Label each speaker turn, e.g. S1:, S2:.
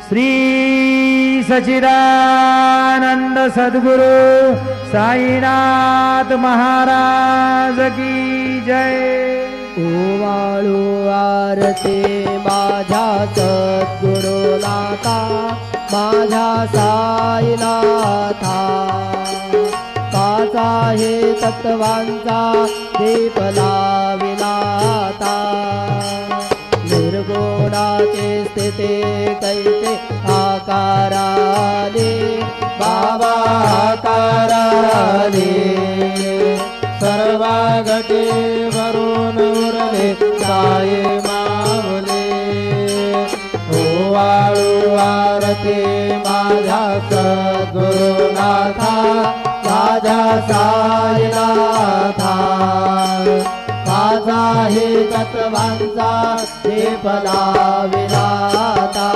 S1: श्री सच्चिदानंद सद्गुरु साईनाथ महाराज की जय।
S2: ओवाळू आरती माझ्या सद्गुरुनाथा, माझ्या साईनाथा। पाच आहे तत्वांचा दीप लाविलाता, निर्गुणाचे स्थिती कैसे आकाराने, बाबा आकाराने। सर्वा घटे भरून उरले साई माऊली, ओवाळू आरती माझ्या सद्गुरुनाथा, माझ्या साईनाथा। पाच आहे तत्वांचा दीप लाविलाता,